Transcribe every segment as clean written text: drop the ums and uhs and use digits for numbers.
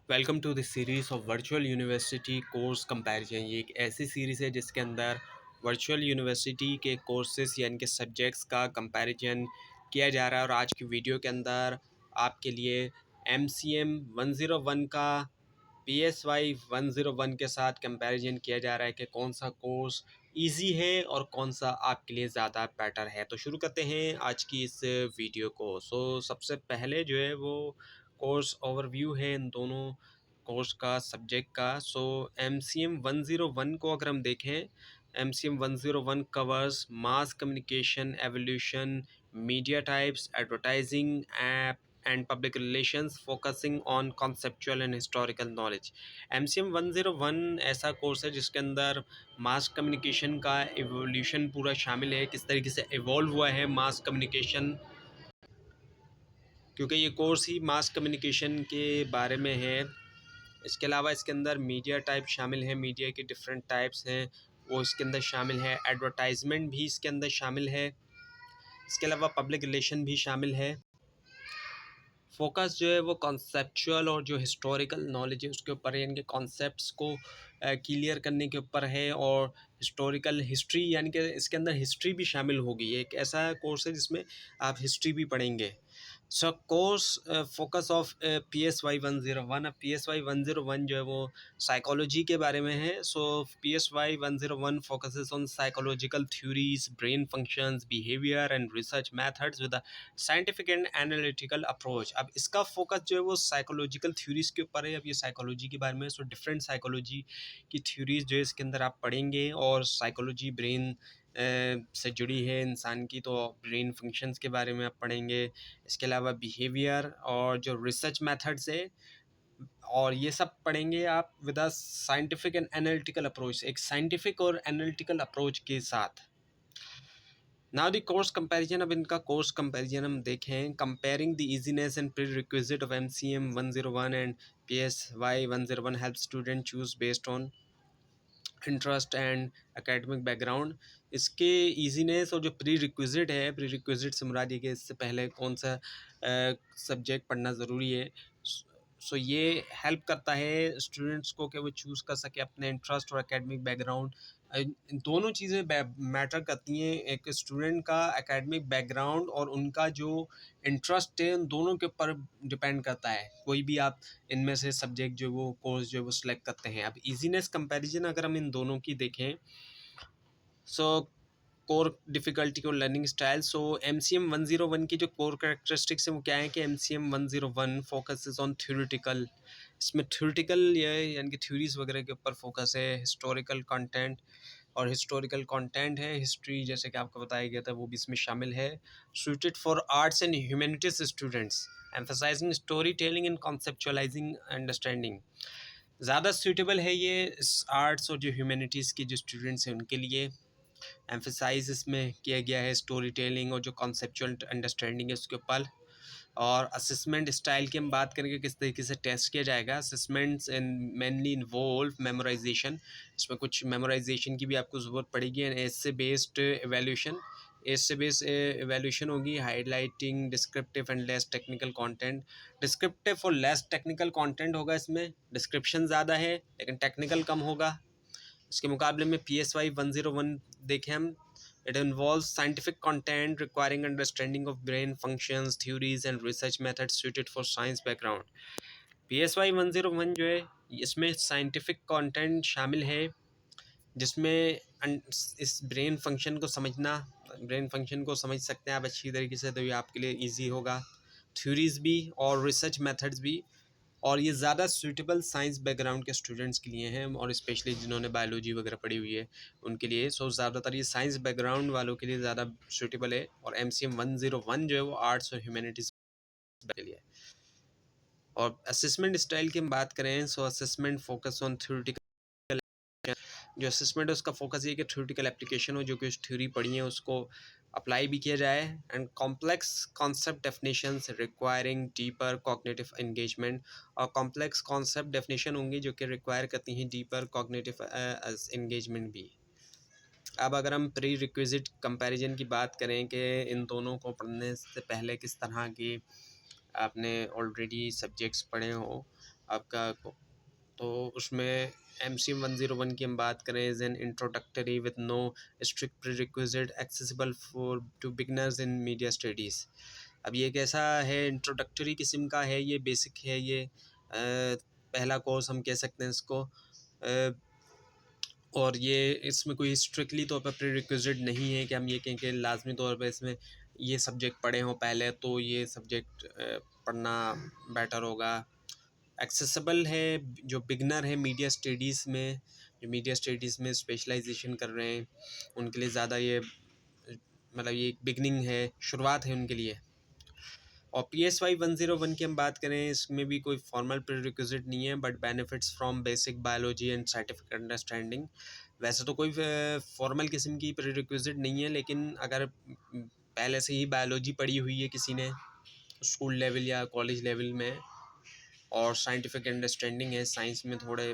Welcome to this series of virtual university course comparison. ये एक ऐसी सीरीज़ है जिसके अंदर वर्चुअल यूनिवर्सिटी के कोर्सेज यानी कि सब्जेक्ट्स का कंपैरिजन किया जा रहा है। और आज की वीडियो के अंदर आपके लिए MCM 101 का PSY 101 के साथ कंपैरिजन किया जा रहा है कि कौन सा कोर्स इजी है और कौन सा आपके लिए ज़्यादा बेटर है। तो शुरू करते हैं आज की इस वीडियो को। सबसे पहले जो है वो कोर्स ओवरव्यू है इन दोनों कोर्स का सब्जेक्ट का। MCM 101 को अगर हम देखें, MCM 101 covers mass communication evolution, media types, advertising, app and public relations focusing on conceptual and historical knowledge। MCM 101 ऐसा कोर्स है जिसके अंदर मास कम्युनिकेशन का एवोल्यूशन पूरा शामिल है, किस तरीके से इवॉल्व हुआ है मास कम्युनिकेशन, क्योंकि ये कोर्स ही मास कम्युनिकेशन के बारे में है। इसके अलावा इसके अंदर मीडिया टाइप शामिल है, मीडिया के डिफरेंट टाइप्स हैं वो इसके अंदर शामिल है, एडवर्टाइजमेंट भी इसके अंदर शामिल है, इसके अलावा पब्लिक रिलेशन भी शामिल है। फोकस जो है वो कॉन्सेप्चुअल और जो हिस्टोरिकल नॉलेज है उसके ऊपर है, यानी कि कॉन्सेप्ट्स को क्लियर करने के ऊपर है। और हिस्टोरिकल हिस्ट्री यानी कि इसके अंदर हिस्ट्री भी शामिल होगी। एक ऐसा कोर्स है जिसमें आप हिस्ट्री भी पढ़ेंगे। Course focus of PSY 101। अब PSY 101 जो है वो साइकोलॉजी के बारे में है। PSY 101 focuses on psychological theories, brain functions, behaviour and research methods with a scientific and analytical approach. अब इसका फोकस जो है वो साइकोलॉजिकल थ्योरीज के ऊपर है। अब ये साइकोलॉजी के बारे में, डिफरेंट साइकोलॉजी की थ्योरीज जो है इसके अंदर आप पढ़ेंगे। और साइकोलॉजी ब्रेन से जुड़ी है इंसान की, तो ब्रेन फंक्शंस के बारे में आप पढ़ेंगे। इसके अलावा बिहेवियर और जो रिसर्च मेथड्स है और ये सब पढ़ेंगे आप with a scientific and analytical approach, एक साइंटिफिक और एनालिटिकल अप्रोच के साथ। Now the course comparison. अब इनका कोर्स कंपैरिजन हम देखें, comparing the easiness and pre requisite of MCM 101 and PSY 101 help student choose based on interest and academic background. इसके easiness और जो प्री रिक्विजिट है, प्री रिक्विजिट से मुराद ये कि इससे पहले कौन सा सब्जेक्ट पढ़ना ज़रूरी है। ये हेल्प करता है स्टूडेंट्स को कि वो चूज़ कर सके अपने इंटरेस्ट और एकेडमिक बैकग्राउंड। दोनों चीज़ें मैटर करती हैं, एक स्टूडेंट का एकेडमिक बैकग्राउंड और उनका जो इंटरेस्ट है, उन दोनों के ऊपर डिपेंड करता है कोई भी आप इनमें से सब्जेक्ट जो वो कोर्स जो वो सिलेक्ट करते हैं। अब इजीनेस कंपैरिजन अगर हम इन दोनों की देखें, कोर डिफ़िकल्टी और लर्निंग स्टाइल। MCM 101 की जो कोर कैरेक्टरिस्टिक्स हैं वो क्या है कि MCM 101 फोकसेस ऑन थ्योरेटिकल। इसमें थ्योरेटिकल यानी कि थ्योरीज वगैरह के ऊपर फोकस है। हिस्टोरिकल कंटेंट, और हिस्टोरिकल कंटेंट है हिस्ट्री जैसे कि आपको बताया गया था वो भी इसमें शामिल है। Suited for arts and humanities students, emphasising story telling and conceptualising understanding. ज़्यादा सूटेबल है ये आर्ट्स और जो ह्यूमैनिटीज़ के जो स्टूडेंट्स हैं उनके लिए। एम्फसाइज इसमें किया गया है स्टोरी टेलिंग और जो कॉन्सेप्चुअल अंडरस्टैंडिंग है उसके ऊपर। और असेसमेंट स्टाइल की हम बात करेंगे, किस तरीके से टेस्ट किया जाएगा। Assessments and mainly involve memorisation, इसमें कुछ मेमोराइजेशन की भी आपको ज़रूरत पड़ेगी। And essay based evaluation, essay based evaluation होगी। Highlighting descriptive and less technical content. Descriptive और लेस टेक्निकल कंटेंट होगा इसमें, डिस्क्रिप्शन ज़्यादा है लेकिन टेक्निकल कम होगा। इसके मुकाबले में PSY 101 देखें हम, it involve scientific content requiring understanding of brain functions, theories and research methods suited for science background. PSY 101 जो है इसमें साइंटिफिक कंटेंट शामिल है, जिसमें इस ब्रेन फंक्शन को समझना, ब्रेन फंक्शन को समझ सकते हैं आप अच्छी तरीके से, तो ये आपके लिए ईजी होगा। थ्योरीज भी और रिसर्च मेथड्स भी। और ये ज़्यादा सूटेबल साइंस बैकग्राउंड के स्टूडेंट्स के लिए हैं, और स्पेशली जिन्होंने बायोलॉजी वगैरह पढ़ी हुई है उनके लिए। ज़्यादातर ये साइंस बैकग्राउंड वालों के लिए ज़्यादा सूटेबल है। और MCM 101 जो है वो आर्ट्स और ह्यूमैनिटीज़ के लिए। और असेसमेंट स्टाइल की हम बात करें, असेसमेंट फोकस ऑन थ्योरेटिकल। जो असेसमेंट है उसका फोकस ये कि थ्योरेटिकल एप्लीकेशन हो, जो कि उस थ्योरी पढ़ी है उसको अप्लाई भी किया जाए। And complex concept definitions requiring deeper cognitive engagement. और कॉम्प्लेक्स कॉन्सेप्ट डेफिनेशन होंगी जो कि रिक्वायर करती हैं डीपर कॉग्निटिव एंगेजमेंट भी। अब अगर हम प्री रिक्विजिट कंपैरिजन की बात करें कि इन दोनों को पढ़ने से पहले किस तरह की आपने ऑलरेडी सब्जेक्ट्स पढ़े हों, आपका तो उसमें MCM 101 की हम बात करें is an introductory with no strict prerequisite accessible for to beginners in media studies. अब ये कैसा है, इंट्रोडक्टरी किस्म का है, ये बेसिक है, ये पहला कोर्स हम कह सकते हैं इसको। और ये इसमें कोई स्ट्रिक्टली तौर पर प्रीरिक्विजिट नहीं है कि हम ये कहें कि लाजमी तौर पर इसमें ये सब्जेक्ट पढ़े हों पहले तो ये सब्जेक्ट पढ़ना बेटर होगा। एक्सेसिबल है, जो बिगनर है मीडिया स्टडीज़ में, जो मीडिया स्टडीज़ में स्पेशलाइजेशन कर रहे हैं उनके लिए ज़्यादा ये मतलब ये एक बिगनिंग है, शुरुआत है उनके लिए। और PSY 101 की हम बात करें, इसमें भी कोई फॉर्मल प्रीरिक्विजिट नहीं है, but benefits from basic biology and scientific understanding. वैसे तो कोई फॉर्मल किस्म की प्रीरिक्विजिट नहीं है, लेकिन अगर पहले से ही बायोलॉजी पढ़ी हुई है किसी ने स्कूल लेवल या कॉलेज लेवल में, और साइंटिफिक अंडरस्टैंडिंग है, साइंस में थोड़े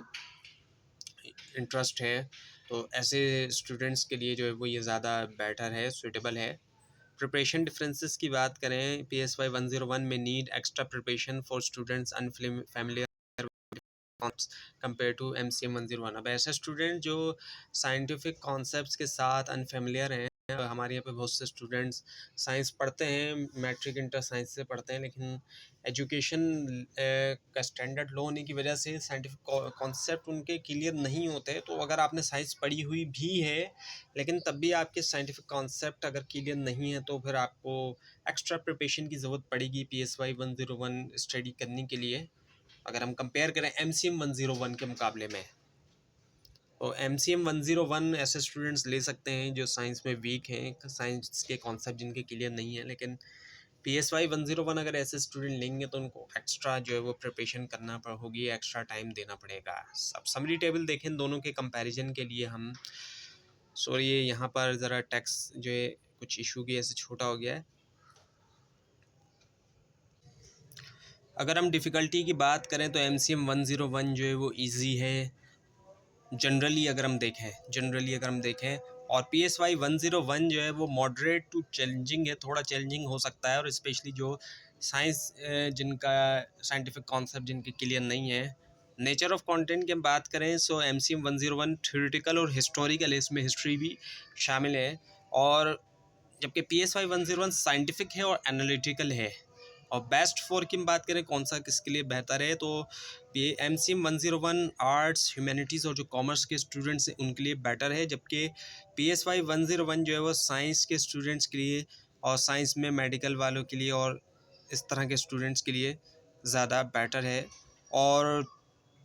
इंटरेस्ट है, तो ऐसे स्टूडेंट्स के लिए जो है वो ये ज़्यादा बेटर है, सूटेबल है। प्रिपरेशन डिफरेंसेस की बात करें, PSY 101 में need extra preparation for students unfamiliar compare to MCM 101। अब ऐसे स्टूडेंट जो साइंटिफिक कॉन्सेप्ट्स के साथ अनफेमिलियर हैं, हमारे यहाँ पे बहुत से स्टूडेंट्स साइंस पढ़ते हैं, मैट्रिक इंटर साइंस से पढ़ते हैं, लेकिन एजुकेशन का स्टैंडर्ड लो होने की वजह से साइंटिफिक कॉन्सेप्ट उनके क्लियर नहीं होते। तो अगर आपने साइंस पढ़ी हुई भी है लेकिन तब भी आपके साइंटिफिक कॉन्सेप्ट अगर क्लियर नहीं है तो फिर आपको एक्स्ट्रा प्रिपरेशन की ज़रूरत पड़ेगी PSY 101 स्टडी करने के लिए, अगर हम कंपेयर करें MCM 101 के मुकाबले में। तो MCM 101 ऐसे स्टूडेंट्स ले सकते हैं जो साइंस में वीक हैं, साइंस के कॉन्सेप्ट जिनके क्लियर नहीं है, लेकिन PSY 101 अगर ऐसे स्टूडेंट लेंगे तो उनको एक्स्ट्रा जो है वो प्रिपरेशन करना होगी, एक्स्ट्रा टाइम देना पड़ेगा। अब समरी टेबल देखें दोनों के कंपैरिजन के लिए हम, सॉरी यहाँ पर ज़रा टेक्स्ट जो है कुछ इशू की ऐसे छोटा हो गया है। अगर हम डिफ़िकल्टी की बात करें तो MCM 101 जो है वो ईजी है जनरली अगर हम देखें, और PSY 101 जो है वो मॉडरेट टू चैलेंजिंग है, थोड़ा चैलेंजिंग हो सकता है, और स्पेशली जो साइंस जिनका साइंटिफिक कॉन्सेप्ट जिनके क्लियर नहीं है। नेचर ऑफ कंटेंट की हम बात करें सो MCM 101 थ्योरेटिकल और हिस्टोरिकल है, इसमें हिस्ट्री भी शामिल है, और जबकि PSY 101 साइंटिफिक है और एनालिटिकल है। और बेस्ट फॉर की हम बात करें कौन सा किसके लिए बेहतर है, तो ये MCM 101 आर्ट्स ह्यूमैनिटीज़ और जो कॉमर्स के स्टूडेंट्स हैं उनके लिए बेटर है, जबकि PSY 101 जो है वो साइंस के स्टूडेंट्स के लिए और साइंस में मेडिकल वालों के लिए और इस तरह के स्टूडेंट्स के लिए ज़्यादा बेटर है। और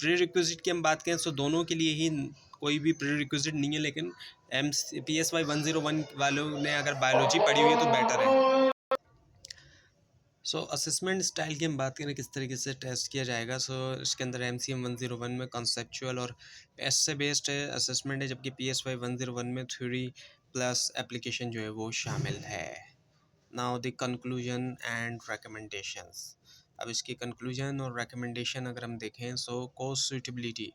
प्री रिक्विजिट की हम बात करें तो दोनों के लिए ही कोई भी प्री रिक्विजिट नहीं है, लेकिन PSY 101 वालों ने अगर बायोलॉजी पढ़ी हुई है तो बेटर है। असेसमेंट स्टाइल की हम बात करें किस तरीके से टेस्ट किया जाएगा, इसके अंदर MCM 101 में कॉन्सेप्चुअल और ऐसे बेस्ड असेसमेंट है, जबकि PSY 101 में थ्योरी प्लस एप्लीकेशन जो है वो शामिल है। Now the conclusion and recommendations. अब इसकी कंक्लूजन और रिकमेंडेशन अगर हम देखें, course suitability,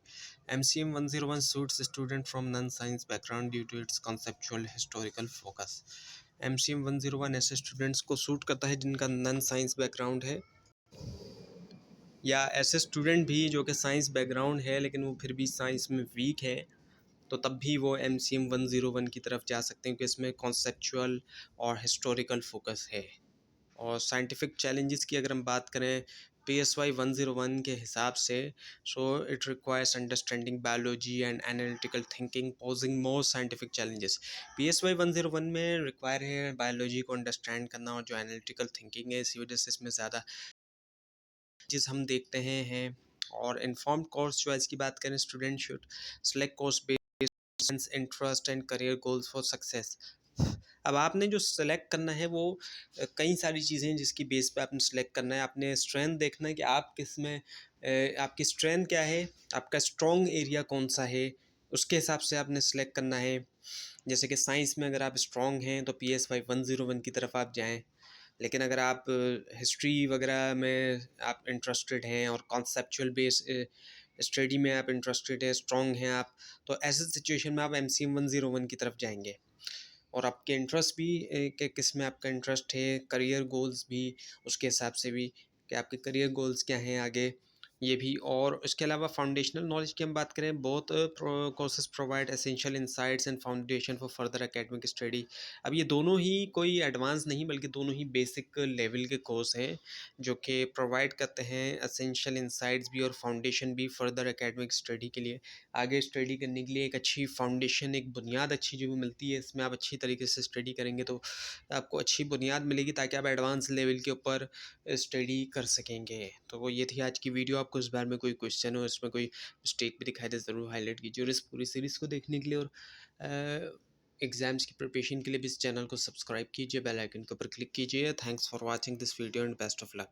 MCM 101 suits student from non science background due to its conceptual historical focus. MCM 101 ऐसे स्टूडेंट्स को सूट करता है जिनका नॉन साइंस बैकग्राउंड है, या ऐसे स्टूडेंट भी जो कि साइंस बैकग्राउंड है लेकिन वो फिर भी साइंस में वीक है, तो तब भी वो MCM 101 की तरफ जा सकते हैं, क्योंकि इसमें कॉन्सेप्चुअल और हिस्टोरिकल फोकस है। और साइंटिफिक चैलेंजेस की अगर हम बात करें PSY 101 के हिसाब से, it requires understanding biology and analytical thinking posing more scientific challenges. PSY 101 में रिक्वायर है बायोलॉजी को अंडरस्टैंड करना और जो एनालिटिकल थिंकिंग है, इसी वजह से इसमें ज़्यादा चीज़ हम देखते हैं। और इन्फॉर्म्ड कोर्स चॉइस की बात करें, student should select course based interest and career goals for success. अब आपने जो सेलेक्ट करना है वो कई सारी चीज़ें हैं जिसकी बेस पे आपने सेलेक्ट करना है। आपने स्ट्रेंथ देखना है कि आप किस में आपकी स्ट्रेंथ क्या है, आपका स्ट्रॉन्ग एरिया कौन सा है, उसके हिसाब से आपने सेलेक्ट करना है। जैसे कि साइंस में अगर आप स्ट्रॉन्ग हैं तो PSY 101 की तरफ आप जाएं, लेकिन अगर आप हिस्ट्री वगैरह में आप इंटरेस्टेड हैं और कॉन्सेप्चुअल बेस स्टडी में आप इंटरेस्टेड हैं, स्ट्रॉन्ग हैं आप, तो ऐसे सिचुएशन में आप MCM 101 की तरफ जाएंगे। और आपके इंटरेस्ट भी कि किस में आपका इंटरेस्ट है, करियर गोल्स भी उसके हिसाब से भी कि आपके करियर गोल्स क्या हैं आगे, ये भी। और इसके अलावा फाउंडेशनल नॉलेज की हम बात करें, both courses provide essential insights and foundation for further academic study. अब ये दोनों ही कोई एडवांस नहीं, बल्कि दोनों ही बेसिक लेवल के कोर्स हैं जो कि प्रोवाइड करते हैं एसेंशियल इंसाइट्स भी और फाउंडेशन भी फर्दर एकेडमिक स्टडी के लिए। आगे स्टडी करने के लिए एक अच्छी फाउंडेशन, एक बुनियाद अच्छी जो मिलती है, इसमें आप अच्छी तरीके से स्टडी करेंगे तो आपको अच्छी बुनियाद मिलेगी, ताकि आप एडवांस लेवल के ऊपर स्टडी कर सकेंगे। तो वो ये थी आज की वीडियो। आपको इस बारे में कोई क्वेश्चन हो, इसमें कोई मिस्टेक भी दिखाई दे, ज़रूर हाईलाइट कीजिए। और इस पूरी सीरीज़ को देखने के लिए और एग्ज़ाम्स की प्रिपरेशन के लिए भी इस चैनल को सब्सक्राइब कीजिए, बेल आइकन के ऊपर क्लिक कीजिए। Thanks for watching this video and best of luck.